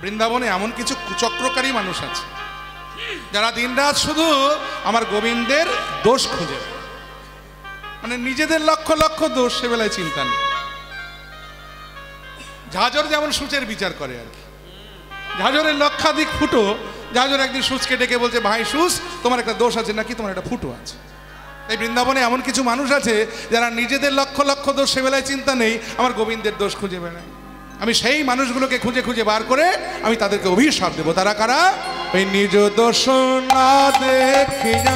বৃন্দাবনে এমন কিছু কুচক্রকারী মানুষ আছে যারা দিনরাত শুধু আমার গোবিন্দের দোষ খুঁজে, মানে নিজেদের লক্ষ লক্ষ দোষ সে বেলায় চিন্তা নেই। ঝাঁঝর যেমন সূচের বিচার করে আর কি, ঝাঁঝরের লক্ষাধিক ফুটো, ঝাঁঝর একদিন সূচকে ডেকে বলছে, ভাই সূচ তোমার একটা দোষ আছে নাকি, তোমার একটা ফুটো আছে। এই বৃন্দাবনে এমন কিছু মানুষ আছে যারা নিজেদের লক্ষ লক্ষ দোষ সে বেলায় চিন্তা নেই, আমার গোবিন্দের দোষ খুঁজে বেড়ায়। আমি সেই মানুষগুলোকে খুঁজে খুঁজে বার করে আমি তাদেরকে অভিশাপ দেবো। তারা কারা? ওই নিজ দোষ না দেখিয়া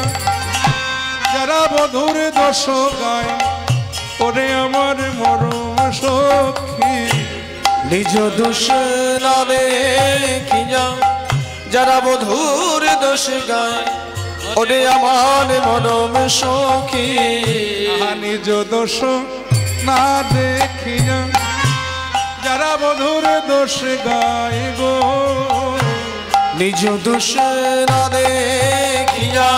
যারা বধুর দোষ গায়, ওরে আমার মরম সখী। নিজ দোষ না দেখিয়া যারা বধুর দোষ গায়, ওরে আমার মরম সখী। নিজ দোষ না দেখিয়া যারা বধুর দোষ গায় গো, নিজ দোষ না দেখিয়া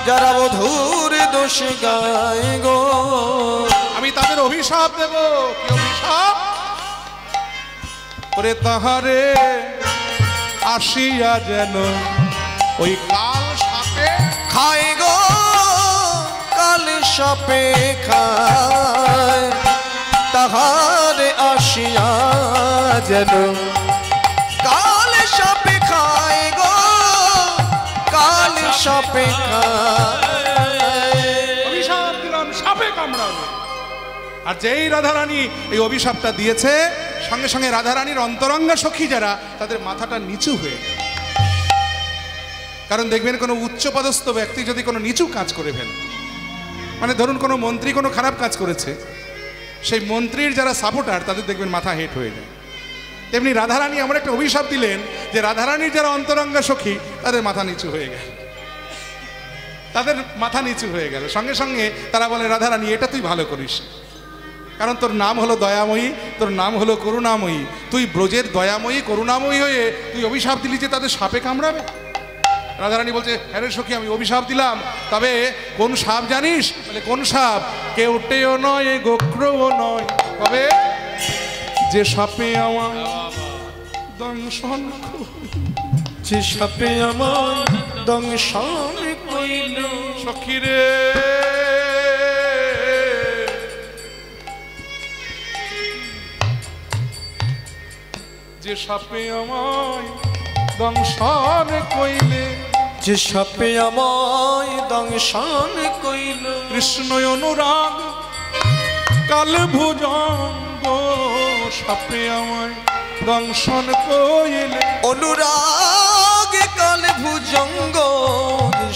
যারা বধুর দোষ গায় গো, আমি তাদের অভিশাপ দেব। কি অভিশাপ? ওরে তাহারে আসিয়া যেন ওই কাল সাপে খায় গো, কাল সাপে খায়, তাহারে আসিয়া যেন কাল সাপে খায় গো, কাল সাপে খায়। অভিশাপ দিলাম, সাপে কামড়াবে। আর যেই রাধারানী এই অভিশাপটা দিয়েছে, সঙ্গে সঙ্গে রাধারানীর অন্তরঙ্গা সখী যারা, তাদের মাথাটা নিচু হয়ে গেল। কারণ দেখবেন কোনো উচ্চপদস্থ ব্যক্তি যদি কোনো নিচু কাজ করে ফেলে, মানে ধরুন কোনো মন্ত্রী কোনো খারাপ কাজ করেছে, সেই মন্ত্রীর যারা সাপোর্টার তাদের দেখবেন মাথা হেঁট হয়ে যায়। তেমনি রাধারানী এমন একটা অভিশাপ দিলেন যে রাধারানীর যারা অন্তরঙ্গা সখী তাদের মাথা নিচু হয়ে গেল, তাদের মাথা নিচু হয়ে গেল। সঙ্গে সঙ্গে তারা বলে, রাধারানী এটা তুই ভালো করিস, কারণ তোর নাম হলো দয়াময়ী, তোর নাম হলো করুণাময়ী, তুই ব্রজের দয়াময়ী করুণাময়ী হয়ে তুই অভিশাপ দিলি যে তাদের সাপে কামড়াবে। রাধারানী বলছে, হ্যাঁ রে সখী, আমি অভিশাপ দিলাম, তবে কোন সাপ জানিস? বলে কোন সাপ? কেউটেও নয়, গোক্রও নয়, তবে যে সাপে আমার দংশন, যে সাপে আমার দংশন কইল। সখী রে, যে সাপে আমায় দংশন কইলে, যে সাপে আমায় দংশন কইল, কৃষ্ণ অনুরাগ কাল ভুজঙ্গ সাপে আমায় দংশন কইলে, অনুরাগ কাল ভুজঙ্গ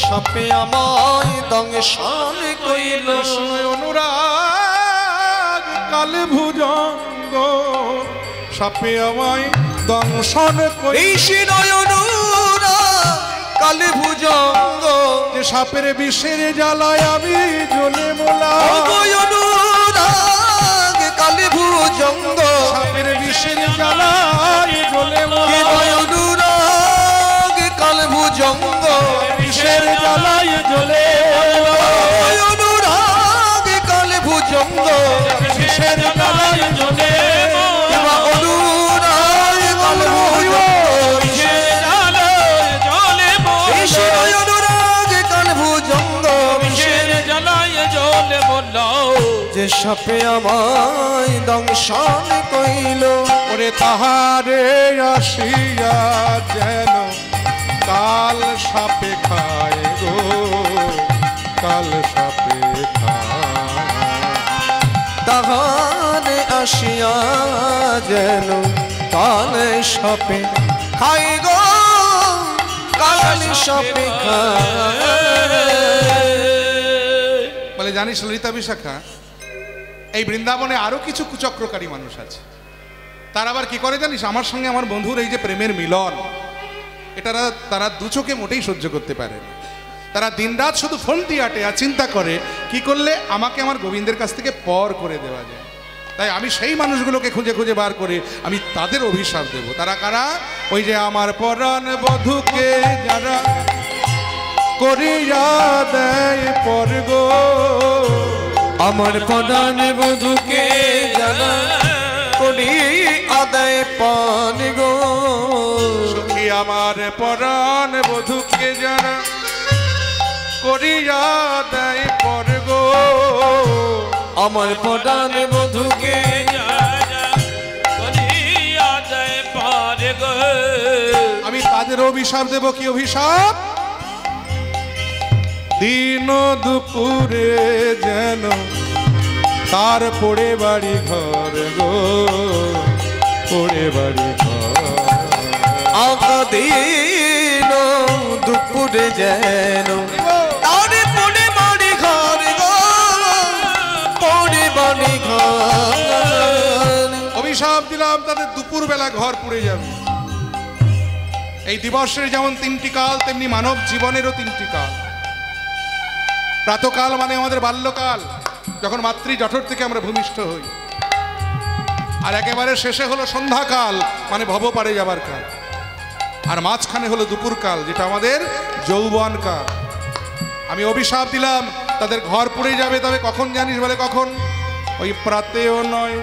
সাপে আমায় দংশন কইল। কৃষ্ণ অনুরাগ কাল ভুজঙ্গ সাপে আমায় দংশন কইলে, অনুরাগ কাল ভুজঙ্গ যে সাপের বিষের জ্বালায় আমি জ্বলে মোলা, অনুরাগ কাল ভুজঙ্গ সাপের বিষের জ্বালায় জ্বলে মোলা, অনুরাগ কাল ভুজঙ্গ বিষের জ্বালায় জ্বলে, অনুরাগ কাল ভুজঙ্গ বিষের জ্বালায় জ্বলে, অনুরাগ কাল ভুজঙ্গ অনুরাগ কাল ভুজঙ্গ বিষের জ্বালায় জ্বলে বলল, যে সাপে আমায় দংশন কইল, ওরে তাহারে আসিয়া যেন কাল সাপে খায় গো, কাল সাপে খায়, তাহারে আসিয়া যেন কাল সাপে খাই গো, কাল সাপে খায়। বলে জানিস ললিতা বিশাখা, এই বৃন্দাবনে আরো কিছু কুচক্রকারী মানুষ আছে। তারা আবার কি করে জানিস? আমার সঙ্গে আমার বন্ধুর এই যে প্রেমের মিলন, এটা তারা দু চোখে মোটেই সহ্য করতে পারে না। তারা দিনরাত শুধু ফোনটি আটে আর চিন্তা করে কি করলে আমাকে আমার গোবিন্দের কাছ থেকে পর করে দেওয়া যায়। তাই আমি সেই মানুষগুলোকে খুঁজে খুঁজে বার করে আমি তাদের অভিশাপ দেব। তারা কারা? ওই যে আমার পরাণ বধূকে যারা করিয়া দেয় পর গো, আমার পরাণ বধূকে যারা করি আদায় পান গো, আমার পরাণ বধূকে যারা করিয়া দেয় পর গো, আমার পরাণ বধূকে করিয়া দেয় পর গো। আমি তাদের অভিশাপ দেব। কি অভিশাপ? দিন দুপুরে যেন তার পড়ে বাড়ি ঘর গো, পড়ে বাড়ি ঘর। দিন দুপুরে যেন তার পড়ে বাড়ি ঘর গো, পড়ে বাড়ি ঘর। অভিশাপ দিলাম তাদের দুপুর বেলা ঘর পুড়ে যাবে। এই দিবসের যেমন তিনটি কাল, তেমনি মানব জীবনেরও তিনটি কাল। প্রাতকাল মানে আমাদের বাল্যকাল, যখন মাতৃ জঠর থেকে আমরা ভূমিষ্ঠ হই। আর একেবারে শেষে হলো সন্ধ্যাকাল, মানে ভব পারে যাবার কাল। আর মাঝখানে হলো দুপুর কাল, যেটা আমাদের যৌবন কাল। আমি অভিশাপ দিলাম তাদের ঘর পুড়ে যাবে। তবে কখন জানিস? বলে কখন? ওই প্রাতেও নয়,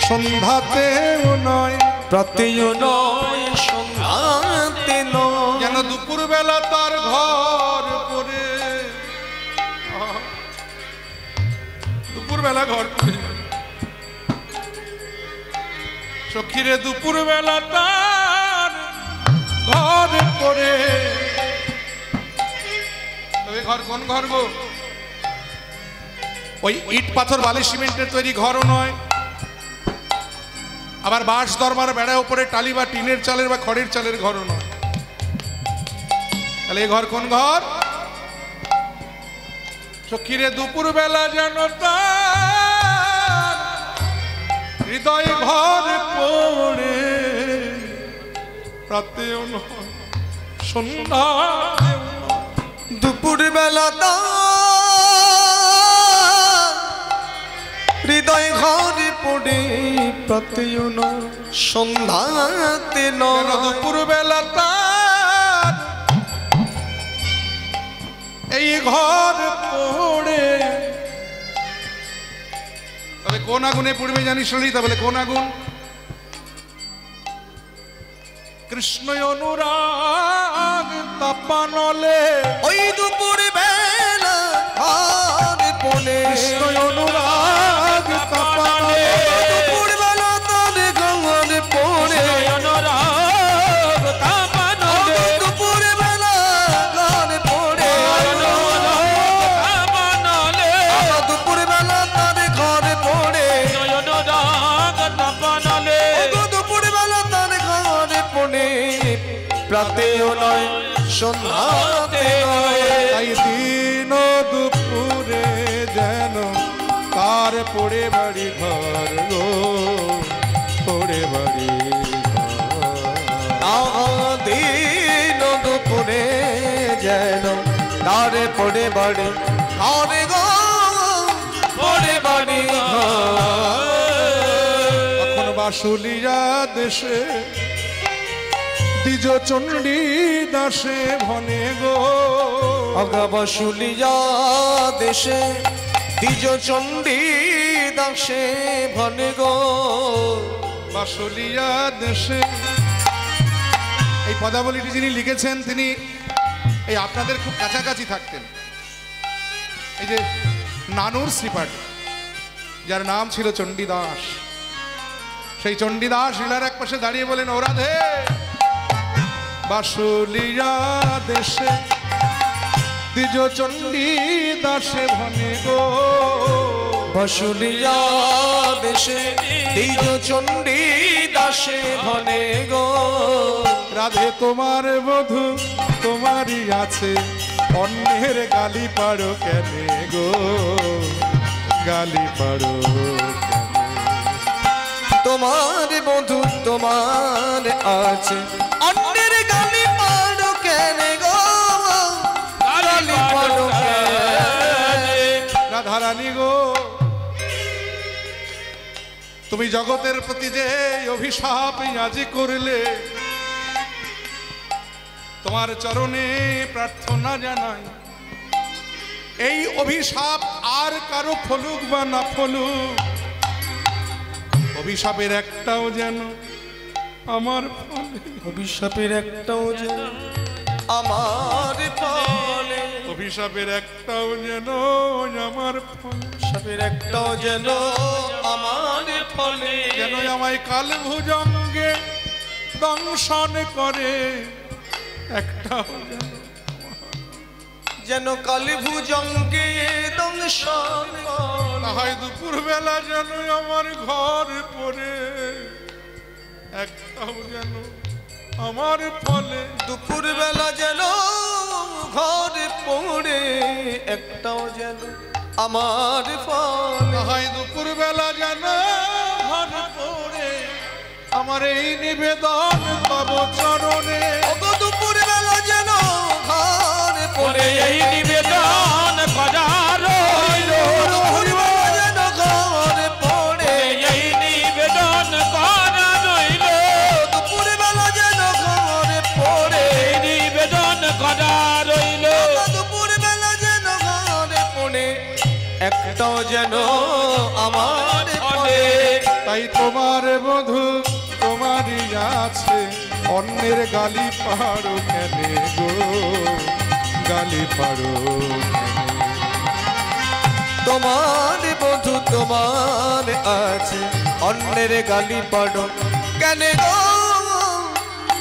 সন্ধ্যাতেও নয়, প্রাতেও নয়, সন্ধ্যাতে নয়, যেন দুপুর বেলা তার ঘর পড়ে, দুপুর বেলা ঘর পড়ে। সখীরে দুপুর বেলা তার ঘর পড়ে। তবে ঘর কোন ঘর গো? ওই ইট পাথর বালি সিমেন্টের তৈরি ঘরও নয়, আবার বাঁশ দরমার বেড়া উপরে টালি বা টিনের চালের বা খড়ের চালের ঘরও নয়। তাহলে এই ঘর কোন ঘর? সখীরে দুপুর বেলা যেন তার হৃদয় ঘর পড়ে, প্রাতেও নয়, সন্ধ্যা। দুপুর বেলা হৃদয় ঘরে পড়ে, প্রাতেও নয়, সন্ধ্যাতে নয়, দুপুর বেলা তার এই ঘর পড়ে। তবে কোন আগুনে পড়বে জানিস? তা বলে কোন আগুন? কৃষ্ণ অনুরাগ তাপানলে, ওই দুপুর বেলা ঘরে পড়ে, কৃষ্ণ অনুরাগ তাপানলে, দুপুর বেলা তার ঘরে পড়ে, অনুরাগ তাপানলে, দুপুর বেলা ঘরে পড়ে, তাপানলে, দুপুর বেলা তার ঘরে পড়ে, অনুরাগ তাপানলে, দুপুর বেলা তার ঘরে পড়ে, প্রাতেও নয়, সন্ধ্যাতে নয়। তাই দিন দুপুরে যেন তার পড়ে বাড়ি ঘর গো, পড়ে বাড়ি ঘর। দিন দুপুরে যেন তারে পড়ে বাড়ি ঘরে গো, পড়ে বাড়ি ঘর। তখন বাসুলিয়া দেশে দ্বিজ চণ্ডী দাসে ভনে গো, অগাবশুলিয়া দেশে দ্বিজ চণ্ডী দাসে ভনে গো, বাসুলিয়া দেশে। এই পদাবলীটি যিনি লিখেছেন তিনি এই আপনাদের খুব কাছাকাছি থাকতেন। এই যে নানুর শ্রীপাঠী, যার নাম ছিল চণ্ডীদাস, সেই চণ্ডীদাস লীলার এক পাশে দাঁড়িয়ে বলেন, ও রাধে, বাসুলিয়া দেশে দ্বিজ চণ্ডী দাসে ভনে গো, বাসুলিয়া দেশে দ্বিজ চণ্ডী দাসে ভনে গো। রাধে তোমার বধূ তোমারই আছে, অন্যের গালি পারো কেন গো, গালি পারো কেন? তোমার বধূ তোমার আছে, অন্যের গালি পারো কেন গো, গালি পারো কেন? রাধারানী গো, তুমি জগতের প্রতি যে অভিশাপ আজি করলে, তোমার চরণে প্রার্থনা জানাই, এই অভিশাপ আর কারো ফলুক বা না ফলুক, অভিশাপের একটাও যেন আমার ফলে, অভিশাপের একটাও যেন আমার ফলে, অভিশাপের একটাও যেন আমার ফলে, অভিশাপের একটাও যেন আমার ফলে, যেন আমায় কাল ভুজঙ্গে দংশন করে, একটাও যেন, যেন কালী ভুজঙ্গে দংশন করে। না হয় দুপুর বেলা যেন আমার ঘর পড়ে, একটাও যেন আমার ফলে, দুপুর বেলা যেন ঘরে পড়ে, একটাও যেন আমার ফলে। না হয় দুপুর বেলা যেন ঘর পড়ে, আমার এই নিবেদন তব চরণে। ওগো দুপুর বেলা যেন ঘরে পড়ে, এই নিবেদন করা রইল, দুপুর বেলা যেন ঘরে পড়ে, এই নিবেদন করা রইল, দুপুর বেলা যেন ঘরে পড়ে, এই নিবেদন করা রইল, দুপুর বেলা যেন ঘরে পড়ে, একটাও যেন আমার ফলে। তাই তোমার বধূ তোমারই আছে, অন্যের গালি পাড়ো কেন গো, গালি পাড়ো কেন? তোমার বধূ তোমার আছে, অন্যের গালি পাড়ো কেন গো,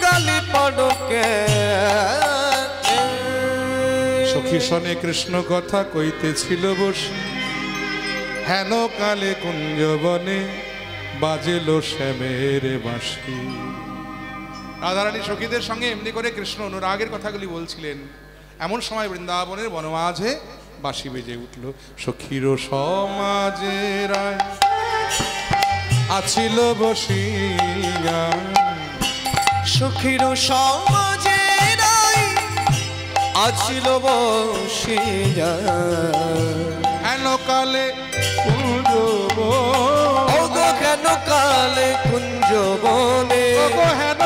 গালি পাড়ো কেন? সখী সনে কৃষ্ণ কথা কইতেছিল বসে, হেন কালে কুঞ্জবনে বাজেল শ্যামের বাঁশি। রাধারানী সখীদের সঙ্গে এমনি করে কৃষ্ণ অনুরাগের কথাগুলি বলছিলেন, এমন সময় বৃন্দাবনের বনমাঝে বাঁশি বেজে উঠল। সখীর সমাজে রায় আছিল বসিয়া, সখীর সমাজে রাই আছিল বসিয়া, হেন কালে কুঞ্জবনে, ওগো কেন কালে কুঞ্জবনে, ওগো হেন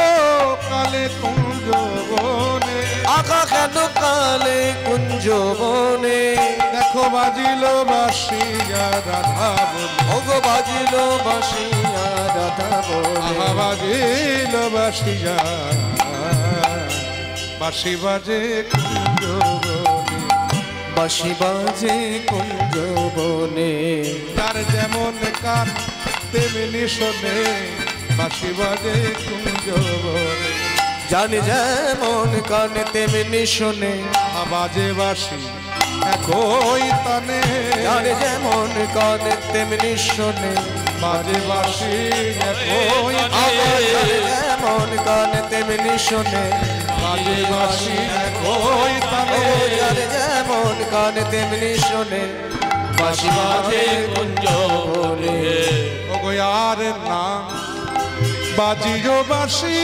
কালে কুঞ্জবনে, আগা কেন কালে কুঞ্জবনে, দেখো বাজিল বাঁশিয়া রাধা বলে, ওগো বাজিল বাঁশিয়া রাধা বলে, আহা বাজিল বাঁশিয়া, বাঁশি বাজে কুঞ্জবনে, বাঁশি বাজে কুঞ্জবনে। তার যেমন কান তেমনি শোনে, বাঁশি বাজে কুঞ্জবনে, জানি যেমন কানে তেমনি শোনে, বাজে বাঁশি একই তানে, জানি যেমন কানে তেমনি শোনে, বাজে বাঁশি একই আবার তানে, যেমন কানে তেমনি শোনে, বাজে বাঁশি একই তানে, জানি যেমন কানে তেমনি শোনে, বাঁশি বাজে কুঞ্জবনে। ওগো আর না বাজিও বাঁশি,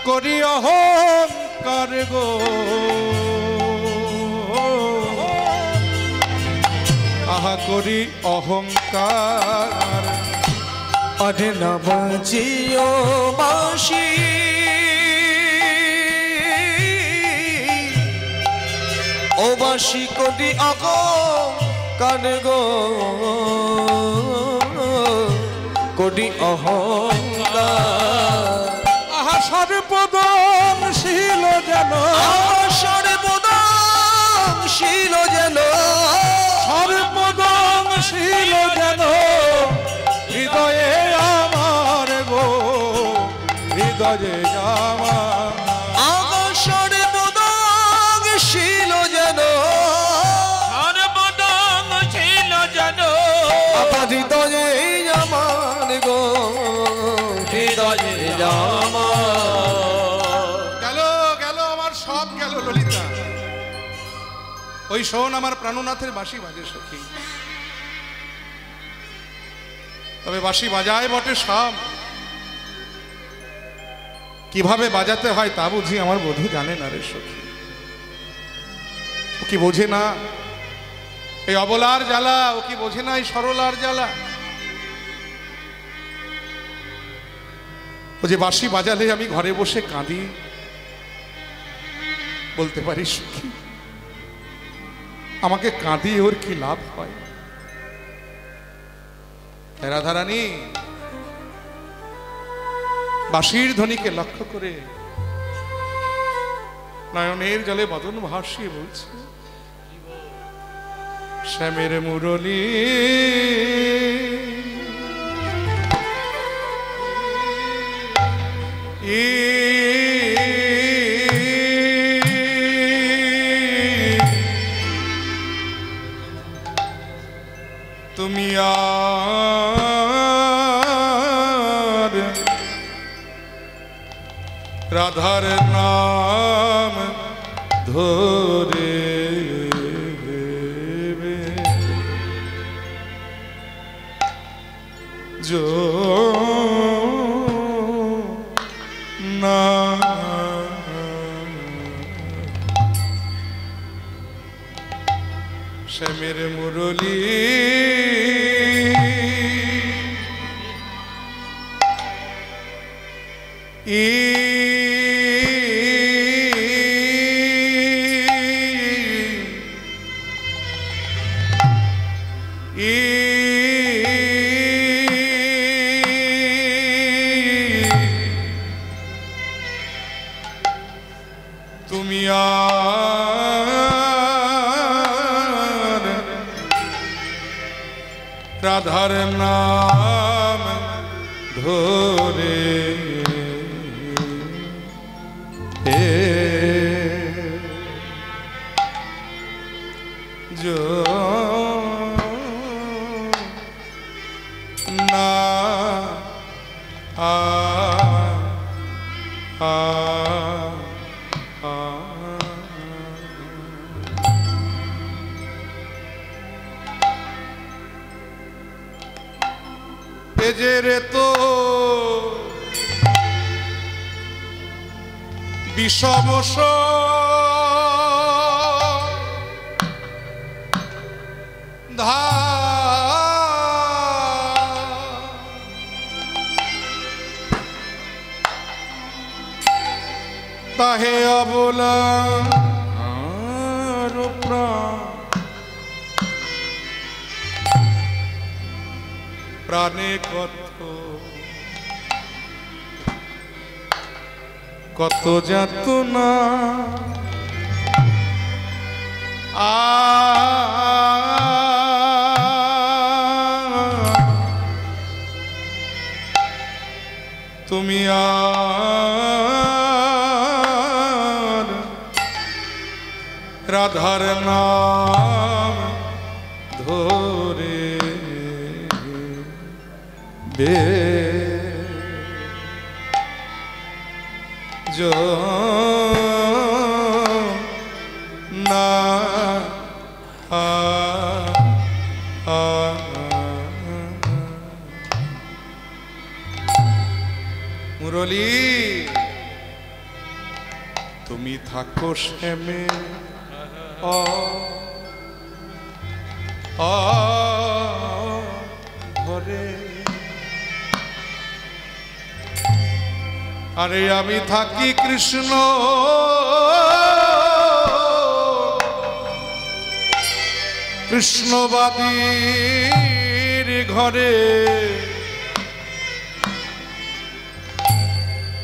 করি অহংকার গো, আহা করি অহংকার, আরে না বাজিও বাঁশি, ও বাঁশি করি অহংকার গো, করি অহংকার, আহা সর্বদংশীল যেন, সর্বদংশীল যেন, সর্বদংশীল যেন, হৃদয়ে আমার গো, হৃদয়ে আমার, সর্বদংশীল যেন, সর্বদংশীল যেন, আমার হৃদয়ে আমার গো, হৃদয়ে আমার। গেল গেল আমার সব গেল ললিতা, ওই শোন আমার প্রাণনাথের বাঁশি বাজে সখী, তবে বাঁশি বাজায় বটে সব, কিভাবে বাজাতে হয় তা বুঝি আমার বধূ জানে না রে সখী। ও কি বোঝে না এই অবলার জ্বালা, ও কি বোঝে না এই সরলার জ্বালা? ও যে বাঁশি বাজালে আমি ঘরে বসে কাঁদি, বলতে পারি সুখী, আমাকে কাঁদি ওর কি লাভ হয়? রাধারানী বাঁশির ধ্বনিকে লক্ষ্য করে নয়নের জলে বদন ভাসিয়ে বলছে, শ্যামের মুরলী তুমি আর রাধার নাম ধরে जो ना श्यामेर मुरली তুমি আর রাধার নাম ধরে जो ना आ রে তো বিষমস তাহে অবলা প্রাণে কত যাতনা তুমি আর রাধার নাম ধরে जो ना आ मुरली तुमी थाको श्यामे घरे अरे आमी थाकी कृष्ण कृष्णवादीर घरे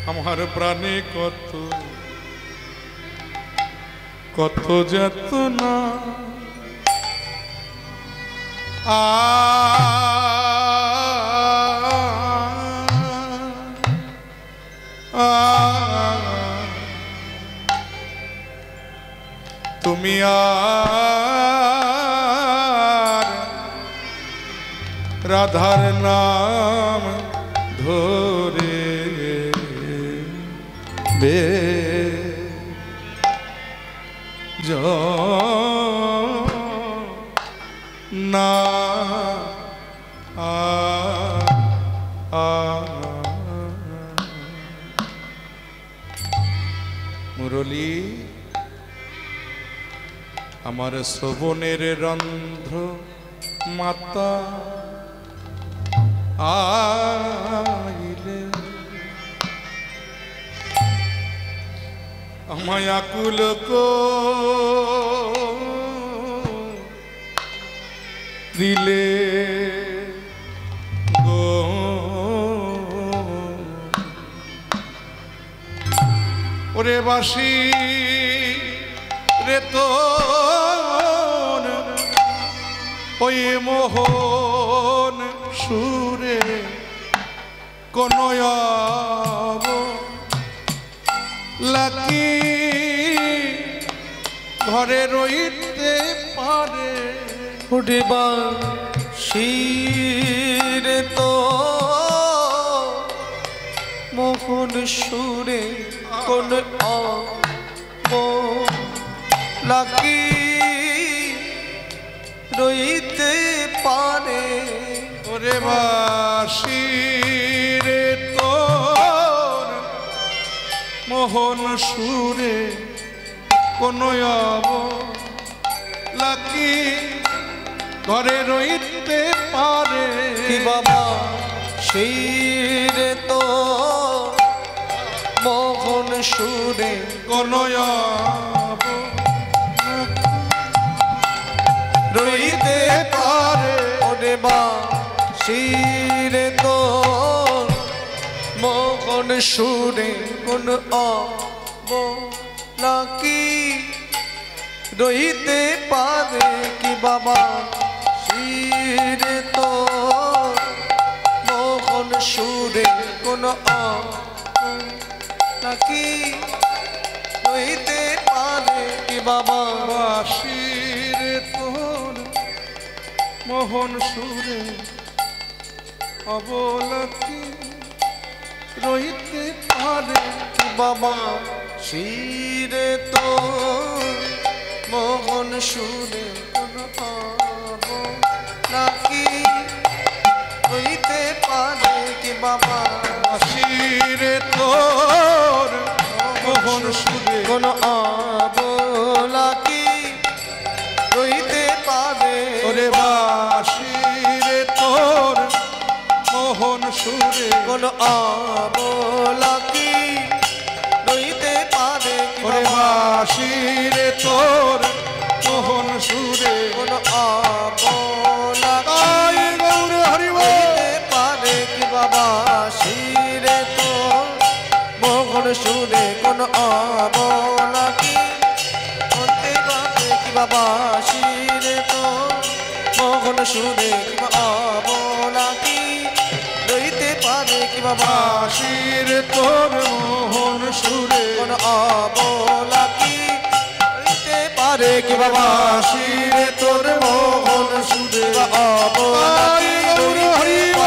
आमार प्राणे कत कत যাতনা তুমি আর রাধার নাম ধরে বে না মুরলী আমার শ্রবণের রন্ধ্র মাতা আইলে আমায় আকুল দিলে গো ওরে বাসি রে তোর ওই মোহন সুরে কোন লাকি ঘরে রইতে পারে ওরে বাঁশিরে তো মোহন সুরে কোন লাকি রইতে পারে ওরে বাসি রে তোর মোহন সুরে কোন লাকি ঘরে রইতে পারে কি বাবা সেই রে তো মোহন সুরে কোন রইতে পারে ওরে বাঁশিরে তো মোহন সুরে কোন লাকি রইতে পারে কি বাবা শিরে তো মোহন সুরে কোন লাকি রইতে পারে কি বাবা বাসি রে তোর মোহন সুরে অবলাকি রইতে পারে কি বাবা শিরে তো মোহন সুরে কোন নাকি হইতে পারে কি বাবা বাসিরে তোর মোহন সুরে কোন আবলাকি হইতে পারে ওরে বাসিরে তোর মোহন সুরে কোন আবলাকি হইতে পারে কি ওরে বাবা বাসিরে তোর মোহন সুরে কোন আবলাকি তাই গৌর হরিব হইতে পারে কি বাবা শিরে তো মোহন সুরে কোন আবলাকি হইতে পারে কি বাবা শিরে তো মোহন সুরে কি আবলাকি হইতে পারে কি বাবা বাসিরে তোর মোহন সুরে কোন আবলাকি হইতে পারে কি বাবা বাসিরে তোর মোহন সুরে আবলাকি গৌর হরিব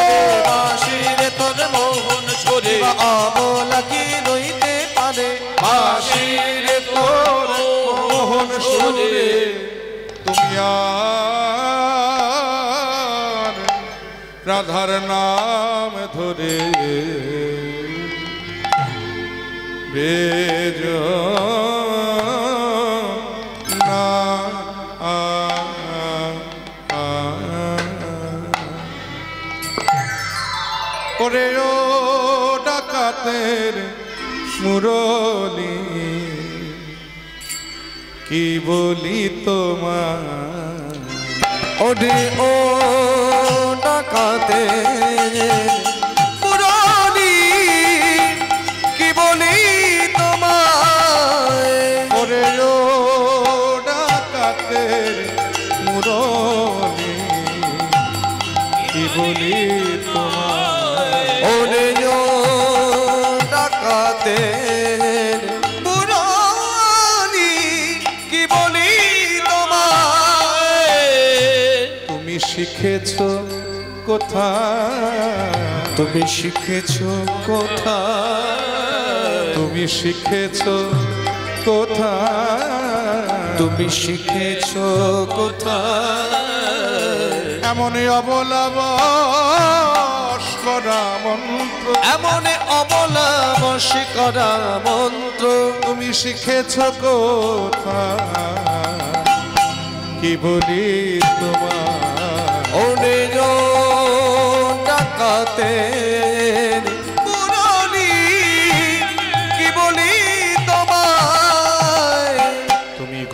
বাঁশিরে তোর মোহন সুরে আবলাকি রইতে পারে বাসিরে তোর মোহন সুরে তুমি আর রাধার নাম ধরে বেজ না ওরে ও ডাকাতের মুরলি কি বলি তোমার ওরে ও ডাকাতে পুরানি কি বলি তোমায় ওরে ও ডাকাতের মুরলি কি বলি তোমার ওরে ও ডাকাতে পুরানি কি বলি তোমায় তুমি শিখেছ কোথায় তুমি শিখেছ কোথায় তুমি শিখেছ কোথায় তুমি শিখেছ কোথায় এমন অবলাবস করা মন্ত্র এমন অবলা বসে করা মন্ত্র তুমি শিখেছ কোথায় কি বলি তোমার ওরে ডাকাতে পুরানি কি বলি তোমার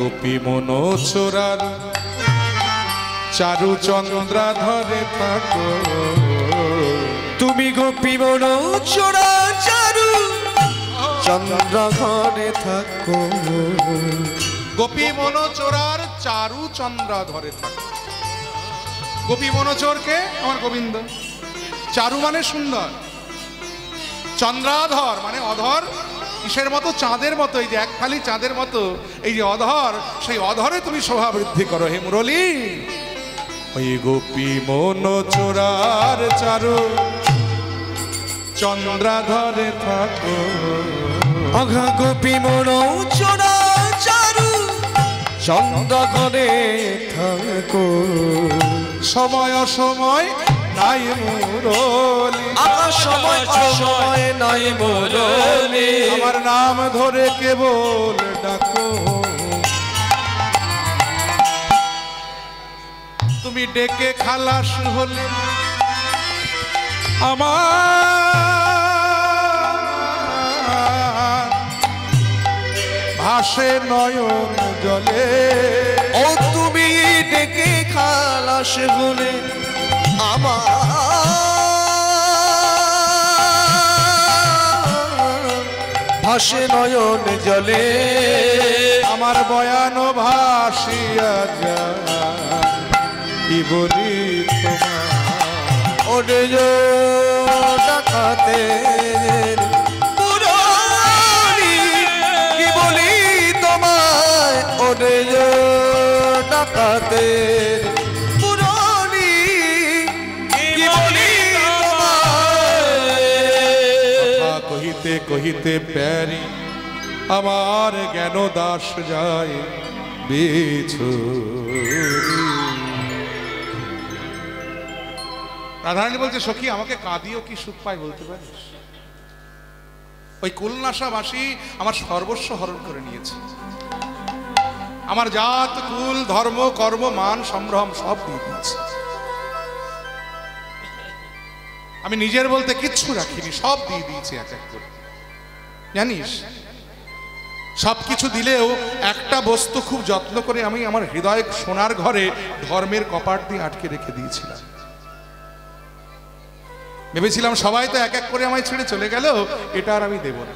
গোপী মনোচরার চারু চন্দ্রা ধরে থাকো। তুমি গোপী মনোচরা চারু চন্দ্র ঘরে থাকো। গোপী মনোচরার চারু চন্দ্রা ধরে থাকো। গোপী মনোচরকে আমার গোবিন্দ, চারু মানে সুন্দর, চন্দ্রাধর মানে অধর, কিসের মতো? চাঁদের মতো, এই যে এক ফালি চাঁদের মতো এই যে অধর, সেই অধরে তুমি শোভা বৃদ্ধি করো হে মুরলী। ওই গোপী মনোচরার চারু চন্দ্রাধরে থাকো। অঘা গোপী মনোচরা চারু চন্দ্র ঘরে থাকো। সময় অসময় নাই মুরলী, সময় সময় নাই মুরলী, আমার নাম ধরে কেবল ডাকো। তুমি ডেকে খালাস হলে আমার ভাসে নয়ন জলে। ও তুমি ডেকে খালাস হলে আমার ভাসে নয়ন জলে। আমার বয়ান ভাসিয়া যায়, কি বলি তোমার ওরে ডাকাতে পুরানি, কি বলি তোমায় ওরে ডাকাতে পুরানি, কি বলি তোমায়। কথা কহিতে কহিতে প্যারি আমার জ্ঞান দাস যায় বিছুরি। রাধারানী বলছে, সখী আমাকে কাঁদিও, কি সুখ পায় বলতে পারিস? ওই কুলনাশাবাসী আমার সর্বস্ব হরণ করে নিয়েছে, আমার জাত কুল ধর্ম কর্ম মান সম্ভ্রম সব দিয়ে দিয়েছে। আমি নিজের বলতে কিচ্ছু রাখিনি, সব দিয়ে দিয়েছি এক এক করে। জানিস, সবকিছু দিলেও একটা বস্তু খুব যত্ন করে আমি আমার হৃদয় সোনার ঘরে ধর্মের কপাট দিয়ে আটকে রেখে দিয়েছিলাম। ভেবেছিলাম সবাই তো এক এক করে আমায় ছেড়ে চলে গেল, এটা আর আমি দেব না।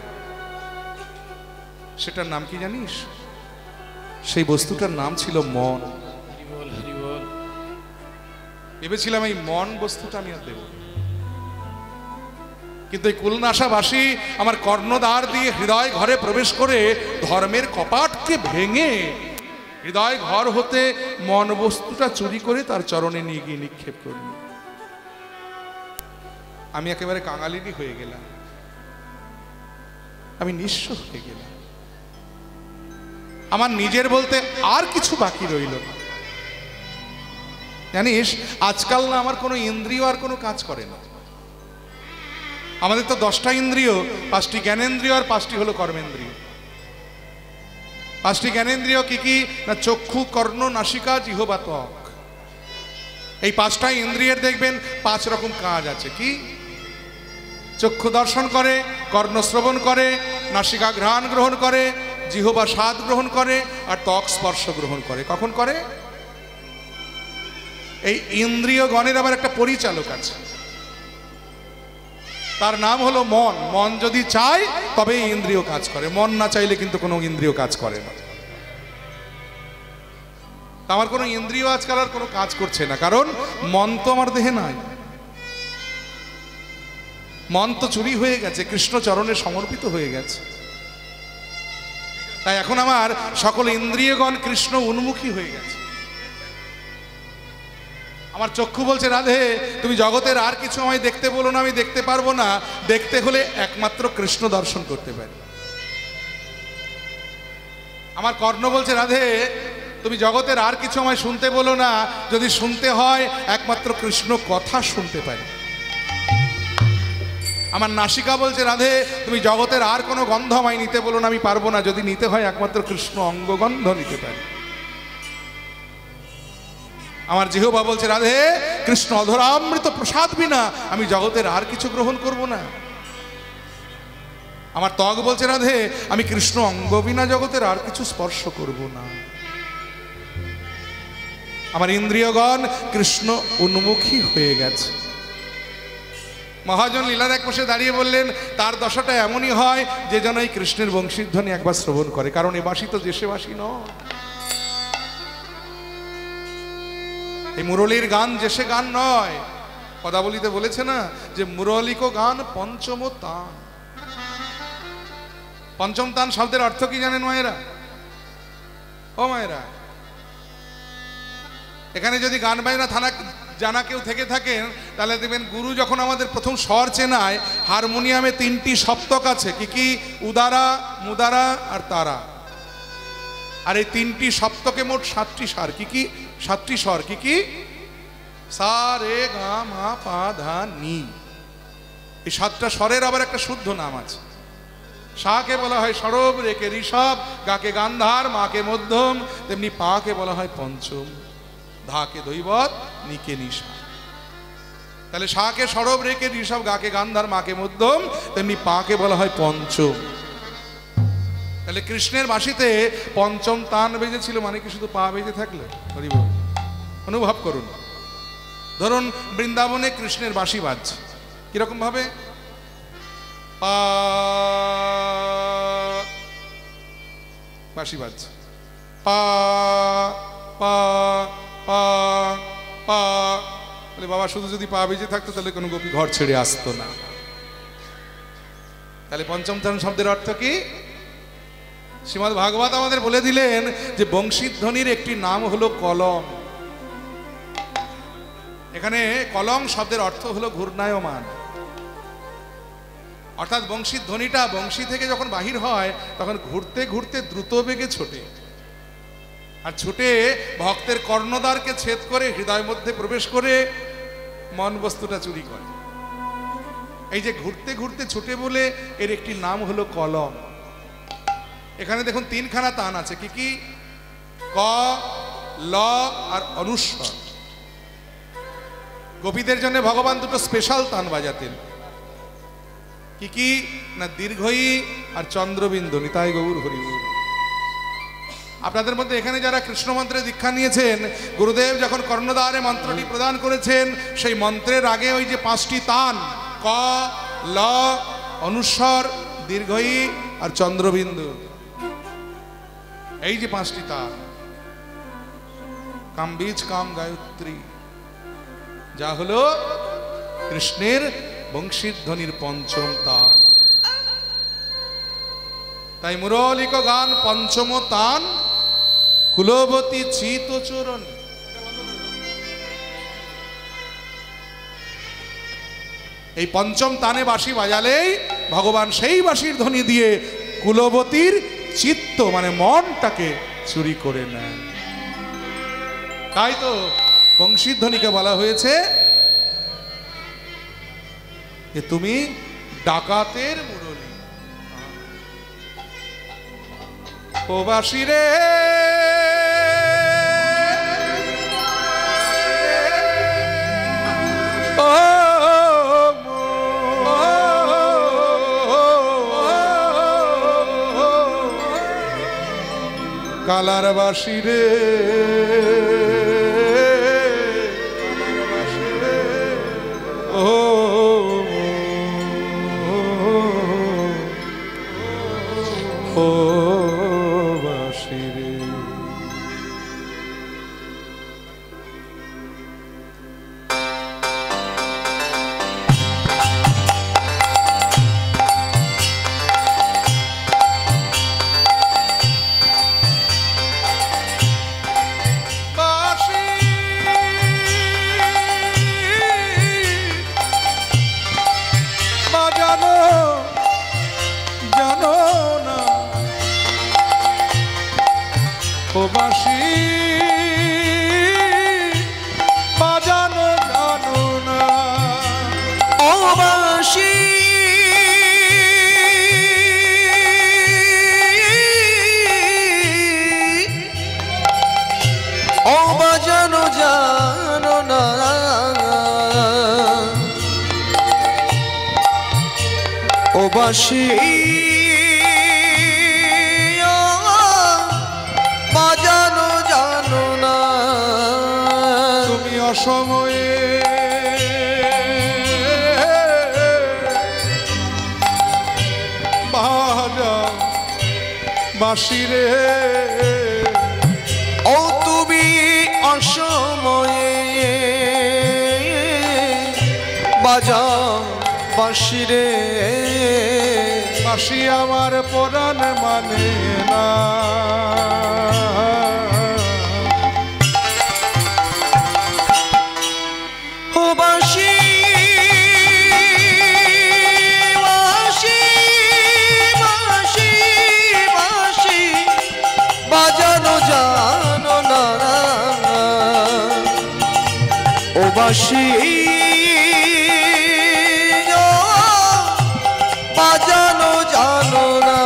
সেটার নাম কি জানিস? সেই বস্তুটার নাম ছিল মন। ভেবেছিলাম এই মন বস্তুটা আমি আর দেব না। কিন্তু এই কুলনাশাবাসী আমার কর্ণদ্বার দিয়ে হৃদয় ঘরে প্রবেশ করে ধর্মের কপাটকে ভেঙে হৃদয় ঘর হতে মন বস্তুটা চুরি করে তার চরণে নিয়ে গিয়ে নিক্ষেপ করল। আমি একেবারে কাঙালিনী হয়ে গেলাম, আমি নিঃস্ব হয়ে গেলাম। আমার নিজের বলতে আর কিছু বাকি রইল না। জানিস, আজকাল না আমার কোনো ইন্দ্রিয় আর কোনো কাজ করে না। আমাদের তো 10টা ইন্দ্রিয়, 5টি জ্ঞানেন্দ্রিয় আর 5টি হলো কর্মেন্দ্রিয়। 5টি জ্ঞানেন্দ্রিয় কি কি না? চক্ষু, কর্ণ, নাসিকা, জিহ্বা, ত্বক। এই 5টা ইন্দ্রিয়ের দেখবেন 5 রকম কাজ আছে। কি? চক্ষু দর্শন করে, কর্ণ শ্রবণ করে, নাসিকা ঘ্রাণ গ্রহণ করে, জিহ্বা স্বাদ গ্রহণ করে, আর ত্বক স্পর্শ গ্রহণ করে। কখন করে? এই ইন্দ্রিয় গণের আবার একটা পরিচালক আছে, তার নাম হলো মন। মন যদি চায় তবে ইন্দ্রিয় কাজ করে, মন না চাইলে কিন্তু কোনো ইন্দ্রিয় কাজ করে না। আমার কোনো ইন্দ্রিয় আজকাল আর কোনো কাজ করছে না, কারণ মন তো আমার দেহে নাই। মন তো চুরি হয়ে গেছে, কৃষ্ণ চরণে সমর্পিত হয়ে গেছে। তাই এখন আমার সকল ইন্দ্রিয়গণ কৃষ্ণ উন্মুখী হয়ে গেছে। আমার চক্ষু বলছে, রাধে তুমি জগতের আর কিছু আমায় দেখতে বলো না, আমি দেখতে পারবো না। দেখতে হলে একমাত্র কৃষ্ণ দর্শন করতে পারি। আমার কর্ণ বলছে, রাধে তুমি জগতের আর কিছু আমায় শুনতে বলো না, যদি শুনতে হয় একমাত্র কৃষ্ণ কথা শুনতে পারি। আমার নাসিকা বলছে, রাধে তুমি জগতের আর কোনো গন্ধ আমায় নিতে বলো না, আমি পারবো না, যদি নিতে হয় একমাত্র কৃষ্ণ অঙ্গগন্ধ নিতে পারি। আমার জিহ্বা বলছে, রাধে কৃষ্ণ অধরামৃত প্রসাদ বিনা আমি জগতের আর কিছু গ্রহণ করব না। আমার ত্বক বলছে, রাধে আমি কৃষ্ণ অঙ্গ বিনা জগতের আর কিছু স্পর্শ করব না। আমার ইন্দ্রিয়গণ কৃষ্ণ উন্মুখী হয়ে গেছে। মহাজন লীলার এক পাশে দাঁড়িয়ে বললেন, তার দশাটা এমনই হয় যে যেন এই কৃষ্ণের বংশীধ্বনি একবার শ্রবণ করে, কারণ এ বাসী তো দেশেবাসী নয়। এই মুরলীর গান যেসে গান নয়। পদাবলিতে বলেছে না যে মুরলিক গান পঞ্চম তান। পঞ্চম তান শব্দের অর্থ কি জানেন মায়েরা? ও মায়েরা, এখানে যদি গান বাজনা জানা কেউ থেকে থাকেন তাহলে দেখবেন গুরু যখন আমাদের প্রথম স্বর চেনায়, হারমোনিয়ামে 3টি সপ্তক আছে, কি কি? উদারা, মুদারা আর তারা। আর এই 3টি সপ্তকে মোট 7টি স্বর। কি কি? 7টি স্বর। কি কি? সা রে গা মা পা ধা নি। এই 7টা স্বরের আবার একটা শুদ্ধ নাম আছে। সাকে বলা হয় সরব, রেকে ঋষভ, গাকে গান্ধার, মাকে মধ্যম, তেমনি পাকে বলা হয় পঞ্চম, ধাকে দৈবত, নিকে নিশা। তাহলে সাকে সরব, রেকে ঋষভ, গাকে গান্ধার, মাকে মধ্যম, তেমনি পাকে বলা হয় পঞ্চম। তাহলে কৃষ্ণের বাঁশিতে পঞ্চম তান বেজেছিল, মানে কি শুধু পা বেজে থাকলে? অনুভব করুন। ধরুন বৃন্দাবনে কৃষ্ণের বাঁশি বাজছে, কিরকম ভাবে? পা বাঁশি বাজছে, পা পা পা পা। বলে বাবা, শুধু যদি পা বেজে থাকতো তাহলে কোনো গোপী ঘর ছেড়ে আসতো না। তাহলে পঞ্চম তান শব্দের অর্থ কি? শ্রীমদ্ ভাগবত আমাদের বলে দিলেন যে বংশীধ্বনির একটি নাম হলো কলম। এখানে কলম শব্দের অর্থ হলো ঘূর্ণায়মান। অর্থাৎ বংশীধ্বনিটা বংশী থেকে যখন বাহির হয় তখন ঘুরতে ঘুরতে দ্রুত বেগে ছোটে, আর ছুটে ভক্তের কর্ণদ্বারকে ছেদ করে হৃদয়ের মধ্যে প্রবেশ করে মন বস্তুটা চুরি করে। এই যে ঘুরতে ঘুরতে ছুটে বলে এর একটি নাম হলো কলম। এখানে দেখুন 3খানা তান আছে। কি কি? ক, ল আর অনুস্বর। গোপীদের জন্য ভগবান দুটো স্পেশাল তান বাজাতেন। কি কি? না দীর্ঘই আর চন্দ্রবিন্দু। নিতাই গৌর হরিবুল। আপনাদের মধ্যে এখানে যারা কৃষ্ণ মন্ত্রে দীক্ষা নিয়েছেন, গুরুদেব যখন কর্ণদ্বারে মন্ত্রটি প্রদান করেছেন, সেই মন্ত্রের আগে ওই যে 5টি তান, ক, ল, অনুস্বর, দীর্ঘই আর চন্দ্রবিন্দু, এই যে 5টি তান, কামবীজ কাম গায়ত্রী, যা হলো কৃষ্ণের বংশীধ্বনির পঞ্চম তান। তাই মুরলিক গান পঞ্চম তান, কুলবতী চিত চরণ। এই পঞ্চম তানে বাঁশি বাজালেই ভগবান সেই বাঁশির ধ্বনি দিয়ে কুলবতীর চিত্ত মানে মনটাকে চুরি করে নেন। তাই তো বংশীধ্বনিকে বলা হয়েছে যে তুমি ডাকাতের মুরলী। ও বাঁশি রে, কালার বাঁশি রে, ও ও বাঁশি রে। ও বাঁশি বাজানো জানো না, ও বাঁশি ও বাজানো জানো না, ও বাঁশি বাজানো জানো না। সময়ে বাজাও বাঁশি রে ও তুমি অসময়ে বাজাও বাঁশি রে বাঁশি আমার পরাণ মানে না ও বাঁশি বাঁশি বাঁশি বাঁশি বাজানো জানো না ও বাঁশি বাজানো জানো না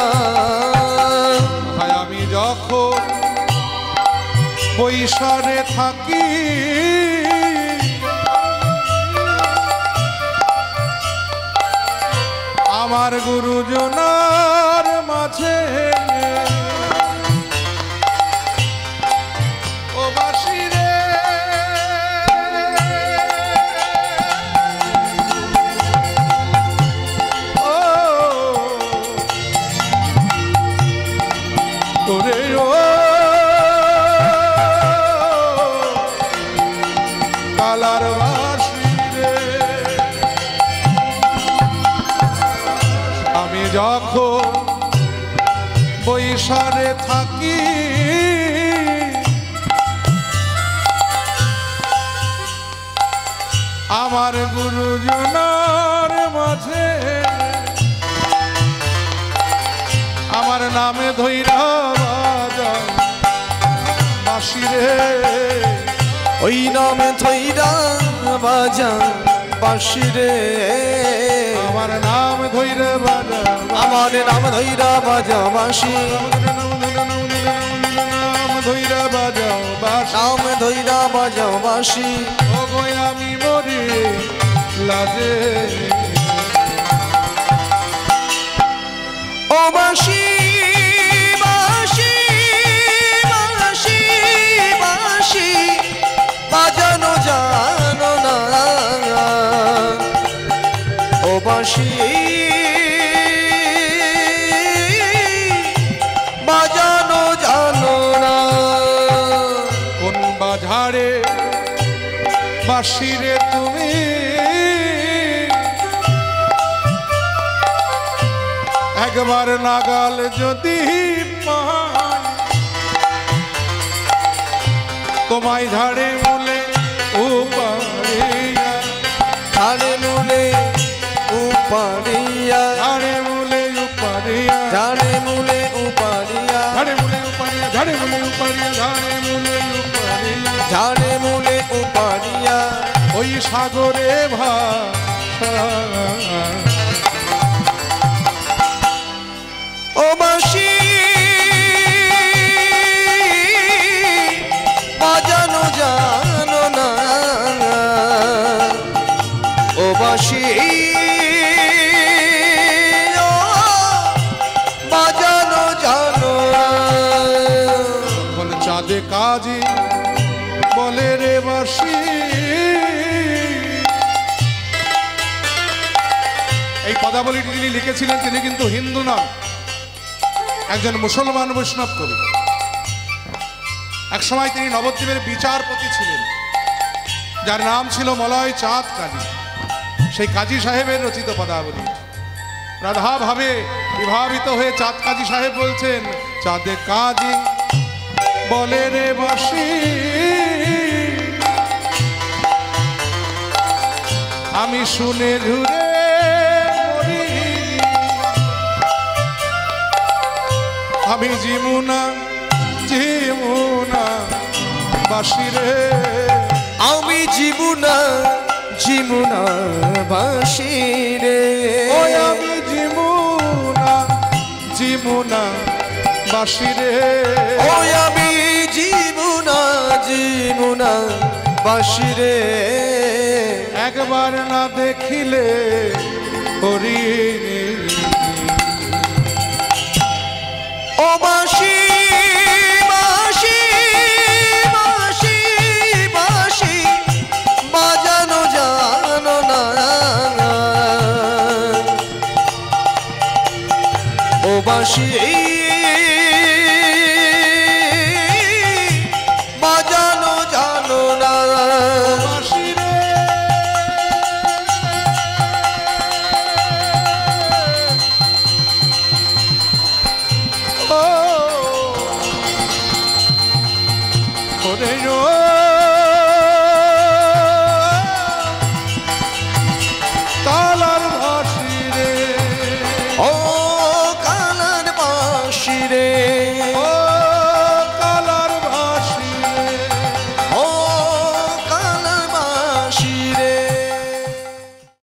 আমি যখন বৈশারে থাকি আমার গুরুজনার মাঝে ও বাঁশি রে ও ওরে ও কালার বাঁশি রে আমি যখন বৈশারে থাকি আমার গুরুজনার মাঝে আমার নামে ধৈরা বাজাও বাঁশি রে ওই নামে থইরা বাজা বাঁশি রে আমার নাম ধৈরা বাজাও আমার নাম ধইরা বাজা বাঁশি নাম ধৈরা বাজাও বাঁশি নাম ধইরা বাজা বাঁশি ও গো আমি মরি লাজে ও বাঁশি বাঁশি বাঁশি বাঁশি বাজানো জানো না ও বাঁশি বাজানো জানো না কোন বাজারে বাঁশি রে তুমি একবার নাগাল যদি পাই তোমায় ঝাড়ে মূলে উপাড়িয়া ঝাড়ে মূলে উপাড়িয়া ঝাড়ে মূলে উপাড়িয়া ঝাড়ে মূলে উপাড়িয়া ঝাড়ে মূলে উপাড়িয়া ঝাড়ে মূলে উপাড়িয়া ঝাড়ে মূলে উপাড়িয়া ঝাড়ে মূলে উপাড়িয়া ওই সাগরে ভাষা ও বাঁশি বাজানো জানো না ও বাঁশি বাজানো জানো না কোন চাঁদে কাজী বলে রে বাঁশি এই পদাবলীটি যিনি লিখেছিলেন তিনি কিন্তু হিন্দু নন, একজন মুসলমান বৈষ্ণব কবি। একসময় তিনি নবদ্বীপের বিচারপতি ছিলেন, যার নাম ছিল মলয় চাঁদ কাজী। সেই কাজী সাহেবের রচিত পদাবলী। রাধা ভাবে বিভাবিত হয়ে চাঁদ কাজী সাহেব বলছেন, চাঁদে কাজী বলে রে বাঁশি আমি শুনে ঝুরে মরি, আমি জিমুনা জিমুনা বাঁশি রে আমি জীবনা জীবনা বাঁশি রে ওই আমি জিমুনা জিমুনা বাঁশি রে ওই আমি জীবনা জীবনা বাঁশি রে একবার না দেখিলে হরি ও বাঁশি বাঁশি বাঁশি বাঁশি ও বাঁশি